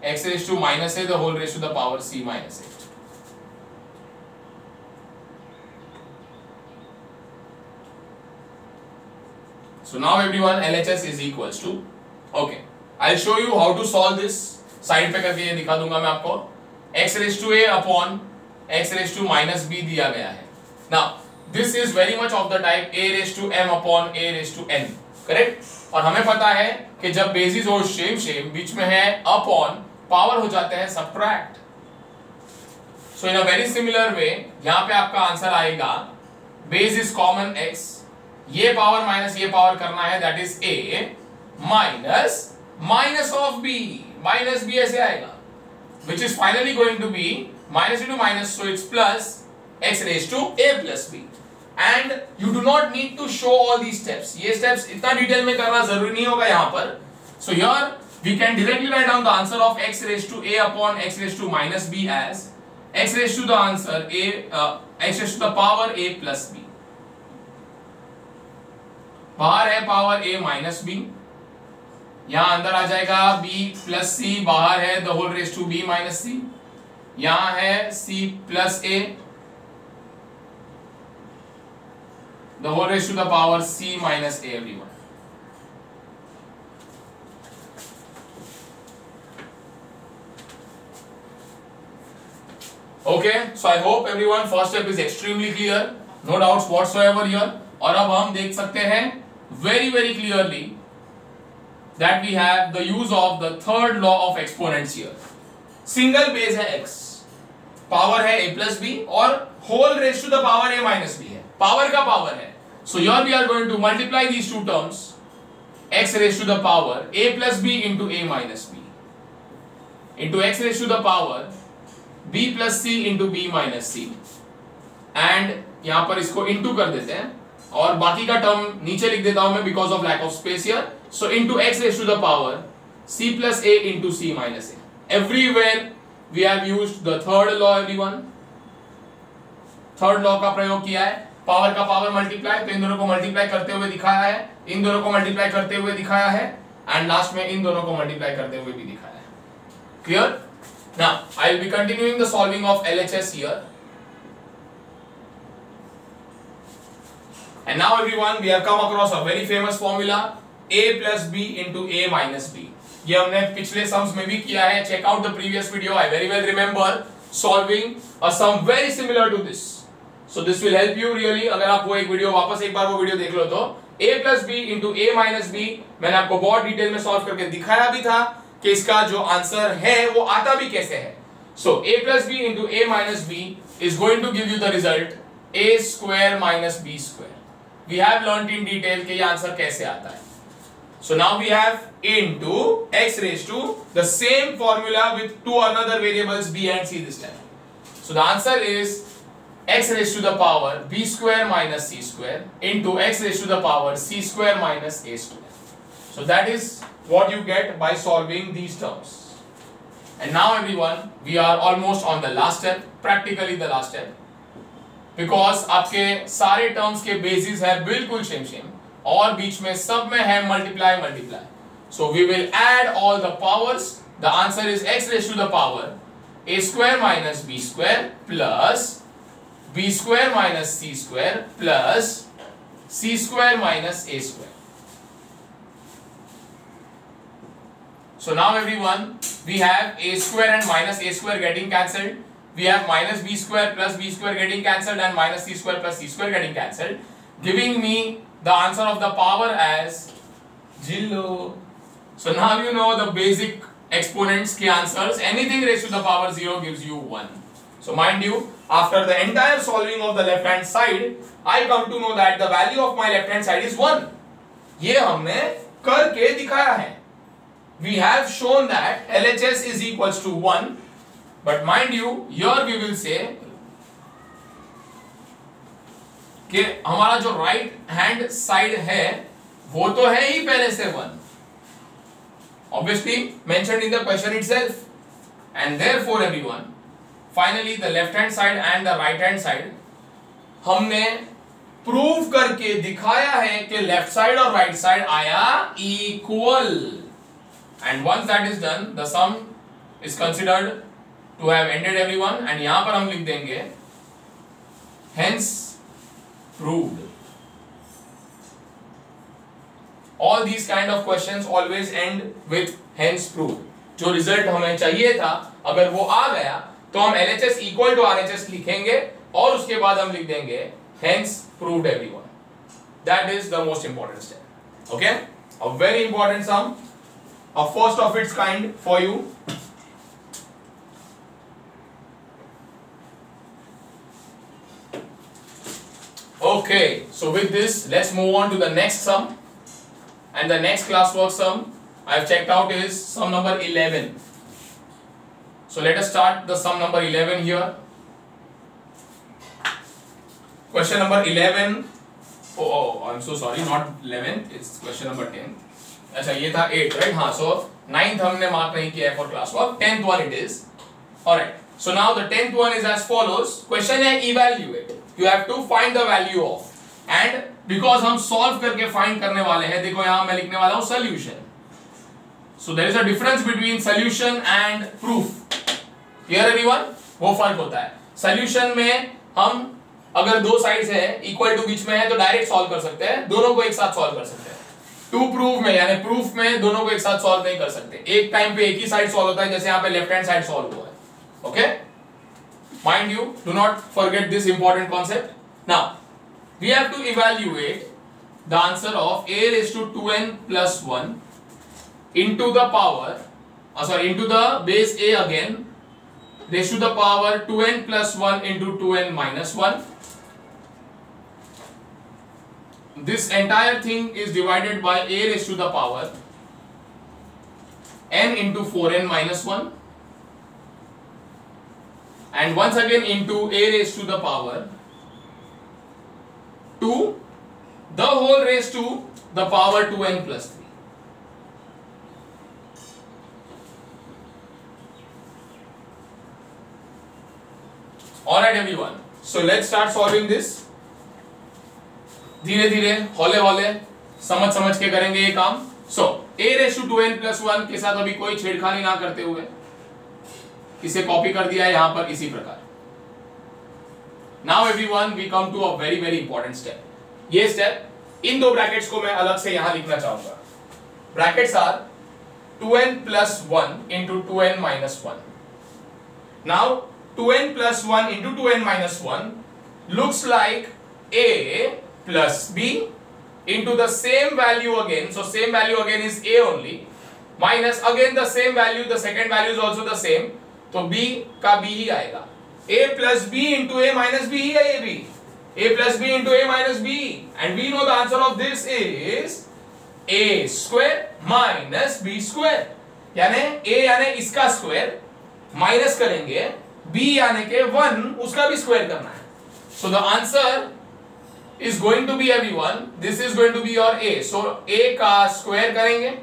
x raised to minus a the whole raised to the power c minus 8. So now everyone, LHS is equals to, okay, I'll show you how to solve this. Side पे करके ये दिखा दूंगा मैं आपको. x raised to a upon x raised to minus b दिया गया है. Now this is very much of the type a raised to m upon a raised to n, correct? और हमें पता है कि जब बेसिस हो सेम बीच में है अपॉन, पावर हो जाते हैं subtract. So in a very similar way यहाँ पे आपका आंसर आएगा बेस इज कॉमन x, ये पावर माइनस ये पावर करना है, that is a minus minus of b, minus b ऐसे आएगा, which is finally going to be minus into minus, so it's plus x raised to a plus b. And you do not need to show all these steps. ये steps इतना detail में करना जरूरी नहीं होगा यहाँ पर. So here we can directly write down the answer of x raised to a upon x raised to minus b as x raised to the answer a x raised to the power a plus b. बाहर है power a minus b, यहाँ अंदर आ जाएगा b plus c, बाहर है the whole raised to b minus c, यहाँ है c plus a the whole raised to the power c minus a everyone. Okay, so I hope everyone first step is extremely clear, no doubts whatsoever here. और अब हम देख सकते हैं very clearly that we have the use of the third law of exponents here. Single base है x, power है a plus b और whole raised to the power a minus b है, power का power है. So here we are going to multiply these two terms, x raised to the power a plus b into a minus b into x raised to the power b plus c into b minus c, and यहाँ पर इसको into कर देते हैं और बाकी का term नीचे लिख देता हूं मैं because of lack of space here. So into x raised to the power c plus a into c minus a. Everywhere we have used the third law everyone. Third law का प्रयोग किया है. Power का power multiply, तो इन दोनों को multiply करते हुए दिखाया है, इन दोनों को मल्टीप्लाई करते हुए दिखाया है, एंड लास्ट में इन दोनों को मल्टीप्लाई करते हुए भी दिखाया है. Clear? Now I will be continuing the solving of LHS here. And now everyone, we have come across a very famous formula a plus b into a minus b. ये हमने पिछले सम्स में भी किया है. Check out the previous video. I very well remember solving a sum very similar to this. So this will help you really. अगर आप वो एक वीडियो वापस एक बार वो वीडियो देख लो तो a plus b into a minus b मैंने आपको बहुत डिटेल में सॉल्व करके दिखाया भी था कि इसका जो आंसर है वो आता भी कैसे है. So a plus b into a minus b is going to give you the result a square minus b square. We have learnt in detail कि ये आंसर कैसे आता है. So now we have into x raised to the same formula with two another variables b and c this time. So the answer is x raised to the power b square minus c square into x raised to the power c square minus a square. So that is what you get by solving these terms. And now everyone, we are almost on the last step, practically the last step, because आपके सारे terms के basis है बिल्कुल same और बीच में सब में है multiply. So we will add all the powers. The answer is x raised to the power a square minus b square plus b square minus c square plus c square minus a square. So now everyone, we have a square and minus a square getting cancelled. We have minus b square plus b square getting cancelled and minus c square plus c square getting cancelled, giving me the answer of the power as 0. So now you know the basic exponents के answers. Anything raised to the power 0 gives you 1. So mind you, after the entire solving of the left hand side, I come to know that the value of my left hand side is 1. ये हमने करके दिखाया है. We have shown that LHS is equals to 1. But mind you, here we will say कि हमारा जो right hand side है वो तो है ही पहले से 1, obviously mentioned in the question itself, and therefore everyone, finally the left hand side and the right hand side हमने प्रूव करके दिखाया है कि लेफ्ट साइड और राइट साइड आया equal. And once that is done, the sum is considered to have ended everyone, and यहां पर हम लिख देंगे hence proved. All these kind of questions always end with hence proved. जो result हमें चाहिए था अगर वो आ गया तो हम LHS equal to RHS लिखेंगे और उसके बाद हम लिख देंगे hence proved everyone. That is the most important step. Okay, a very important sum, a first of its kind for you. Okay, so with this let's move on to the next sum, and the next classwork sum I have checked out is sum number 11. So let us start the sum number 11 here. Question number 11. Oh, I'm so sorry, not 11, it's question number 10. अच्छा ये था 8, right? हाँ, so 9th हमने mark नहीं किया है for classwork, 10th one it is. Alright, so now the 10th one is as follows. Question है evaluate. You have to find the value of, and because हम solve करके find करने वाले हैं, देखो यहाँ मैं लिखने वाला हूँ solution. So there is a difference between solution and proof. Clear everyone? वो फर्क होता है. Solution में हम अगर दो साइड्स है इक्वल टू बीच में है तो डायरेक्ट सॉल्व कर सकते हैं, दोनों को एक साथ सॉल्व कर सकते हैं. टू प्रूफ में यानी प्रूफ में दोनों को एक साथ सॉल्व नहीं कर सकते, एक टाइम पे एक ही साइड सॉल्व होता है, जैसे यहाँ पे लेफ्ट हैंड साइड सॉल्व हुआ है. Okay, mind you, do not forget this important concept. Now we have to evaluate the answer of a raised to 2n plus 1 into the power into the base a again raised to the power 2n plus 1 into 2n minus 1. This entire thing is divided by a raised to the power n into 4n minus 1, and once again into a raised to the power 2 the whole raised to the power 2n plus 3. Alright everyone, so let's start solving this. धीरे धीरे हौले हौले समझ के करेंगे ये काम. So a raised to 2n plus 1 के साथ अभी कोई छेड़खानी ना करते हुए इसे कॉपी कर दिया है यहाँ पर इसी प्रकार. Now everyone we come to a very very important step. ये स्टेप इन दो ब्रैकेट्स को मैं अलग से यहाँ लिखना चाहूंगा. Brackets are 2n plus 1 into 2n minus 1. Now 2n plus 1 into 2n minus 1 looks like a plus b into the same value again, so same value again is a only, minus again the same value, the second value is also the same, तो b का b ही आएगा. a plus b into a minus b ही है ये भी, a plus b into a minus b, and we know the answer of this is a square minus b square, यानी a यानी इसका square minus करेंगे b यानी के 1 उसका भी स्क्वायर करना है. So the answer is going to be everyone, this is going to be your a, so a का स्क्वायर करेंगे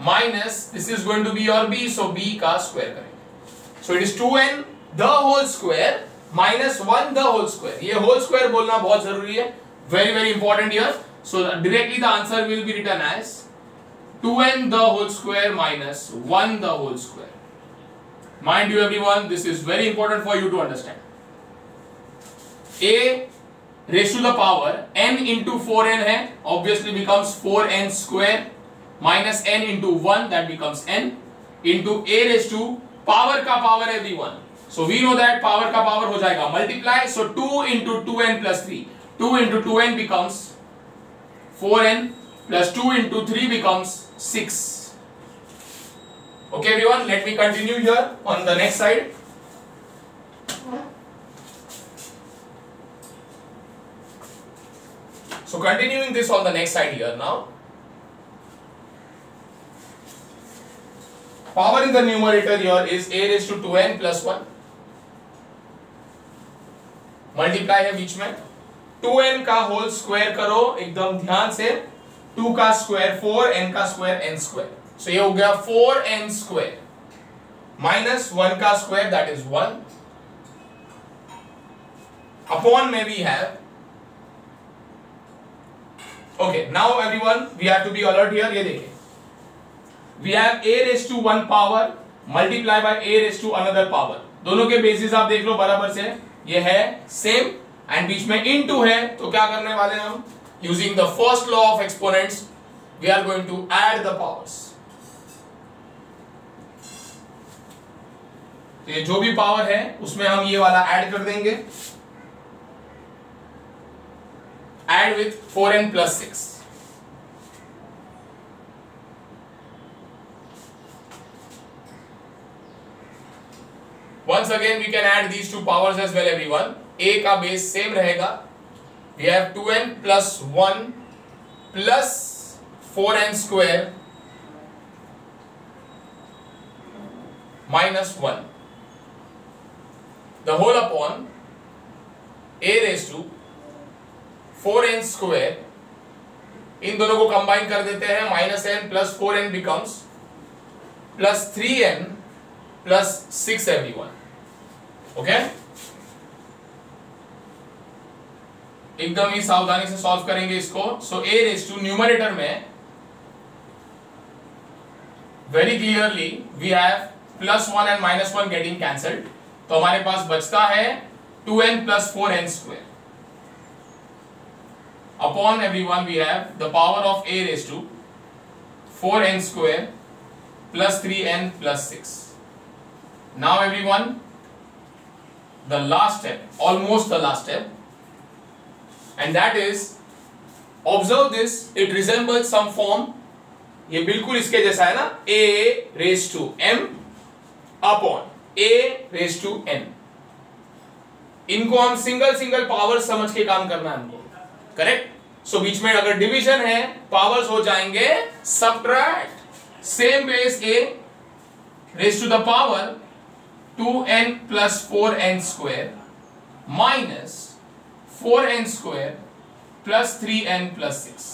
minus this is going to be your b, so b का स्क्वायर करेंगे. So it is 2n the whole square minus 1 the whole square. ये whole square बोलना बहुत जरूरी है, very very important here. So directly the answer will be written as 2n the whole square minus 1 the whole square. Mind you everyone, this is very important for you to understand. a raised to the power n into 4n है, obviously becomes 4n square minus n into 1, that becomes n, into a raised to power का power everyone. So we know that power का power हो जाएगा multiply, so 2 into 2n plus 3, 2 into 2n becomes 4n plus 2 into 3 becomes 6. Okay everyone, let me continue here on the next side. So continuing this on the next side here now. Power in the numerator here is a raised to 2n plus 1. Multiply है बीच में, 2n का whole square करो एकदम ध्यान से, 2 का square 4, n का square n square, so ये हो गया 4n स्क्वायर minus 1 का स्क्वायर that is 1 upon में we have. Okay, now everyone we have to be alert here. ये देखिए, we have a raised to 1 power multiply by a raise to another power. दोनों के basis आप देख लो बराबर से, ये है सेम एंड बीच में इनटू है, तो क्या करने वाले हैं हम, using the first law of exponents we are going to add the powers. तो ये जो भी पावर है उसमें हम ये वाला ऐड कर देंगे, add with 4n plus 6। Once again we can add these two powers as well everyone। a का बेस सेम रहेगा, we have 2n plus 1 plus 4n square minus 1 the whole upon a raised to 4n square। इन दोनों को combine कर देते हैं, minus n plus 4n becomes plus 3n plus 6 everyone। ओके, एकदम ही सावधानी से सॉल्व करेंगे इसको। So a raise to numerator में very clearly we have plus 1 and minus 1 getting cancelled, तो हमारे पास बचता है 2n plus 4n square upon everyone we have the power of a raise to 4n square plus 3n plus 6। Now everyone the last step, almost the last step, and that is, observe this, it resembles some form, ये बिल्कुल इसके जैसा है ना, a raised to m upon a raised to n। इनको हम single single power समझ के काम करना है हमको, करेक्ट। सो बीच में अगर डिवीजन है, पावर्स हो जाएंगे subtract. Same base a raised to the power 2n plus 4n square minus 4n square plus 3n plus 6।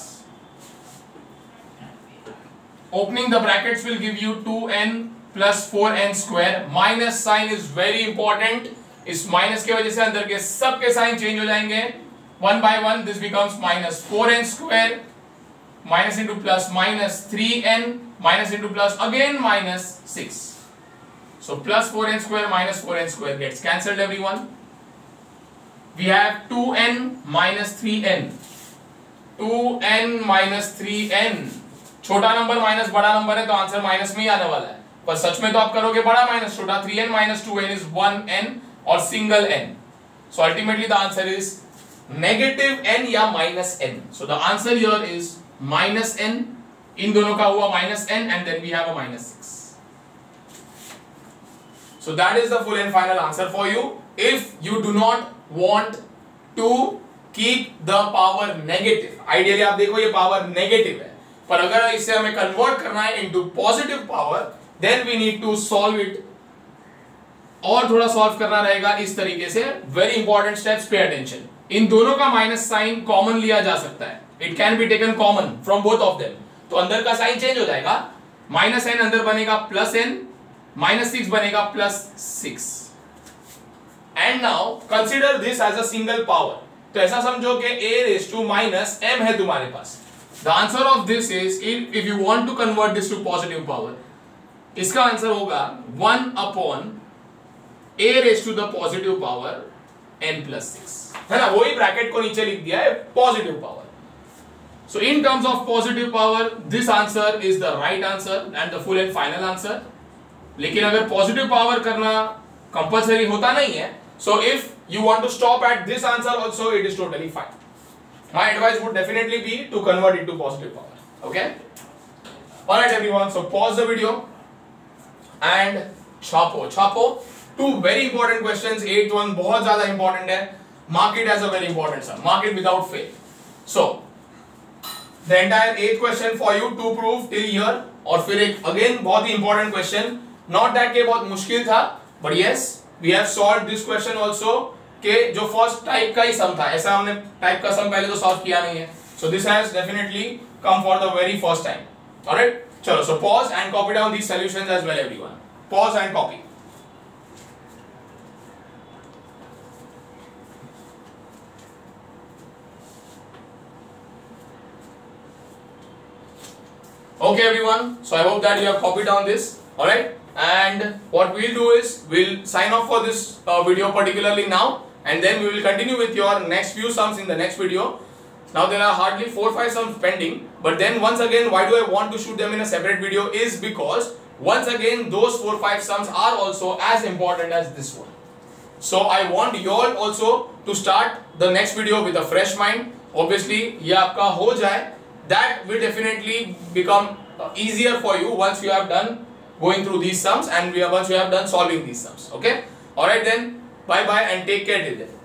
Opening the brackets will give you 2n plus 4n square। Minus sign is very important। इस minus के वजह से अंदर के सब के sign change हो जाएंगे। 1 by 1 this becomes minus 4n square minus into plus minus 3n minus into plus again minus 6। So plus 4n square minus 4n square gets cancelled everyone। We have 2n minus 3n, 2n minus 3n। छोटा number minus बड़ा number है तो answer minus में ही आने वाला है, पर सच में तो आप करोगे बड़ा माइनस छोटा। 3n minus 2n is 1n और single n। So ultimately the answer is negative n या minus n। So the answer here is minus n। इन दोनों का हुआ minus n and then we have a minus 6। So that is the full and final answer for you। If you do not want to keep the power negative, ideally आप देखो ये power negative है, पर अगर इसे हमें convert करना है into positive power, then we need to solve it। और थोड़ा solve करना रहेगा इस तरीके से। Very important steps, pay attention। इन दोनों का माइनस साइन कॉमन लिया जा सकता है, it can be taken common from both of them। तो अंदर का साइन चेंज हो जाएगा, माइनस n अंदर बनेगा प्लस n, माइनस 6 बनेगा plus 6। And now consider this as a single power. तो ऐसा समझो कि a raise to minus m है तुम्हारे पास। The answer of this is, if you want to convert this to positive power, इसका answer होगा 1 upon a raise to the positive power n plus 6, है ना। वही ब्रैकेट को नीचे लिख दिया है, positive power. So in terms of positive power, this answer is the right answer and the full and final answer। लेकिन अगर पॉजिटिव पावर करना कंपलसरी होता नहीं है, so if you want to stop at this answer also, it is totally fine। My advice would definitely be to convert it to positive power। Okay? Alright everyone, so pause the video and छापो। Two very important questions। 8th one बहुत ज़्यादा important है। Mark it as a very important sir। Mark it without fail। So the entire 8th question for you to prove till here। और फिर एक again बहुत ही important question। Not that के बहुत मुश्किल था, but yes, we have solved this question also के जो first type का ही sum था, ऐसा हमने type का sum पहले तो solve किया नहीं है। So this has definitely come for the very first time। Alright, चलो, so pause and copy down these solutions as well everyone। Pause and copy। Okay everyone, so I hope that you have copied down this। Alright, and what we'll do is we'll sign off for this video particularly now, and then we will continue with your next few sums in the next video. Now there are hardly 4-5 sums pending, but then once again, why do I want to shoot them in a separate video is because once again those 4-5 sums are also as important as this one. So I want you all also to start the next video with a fresh mind. Obviously ये आपका हो जाए, that will definitely become easier for you once you have done going through these sums and once you have done solving these sums. Okay, alright then, bye bye and take care till then.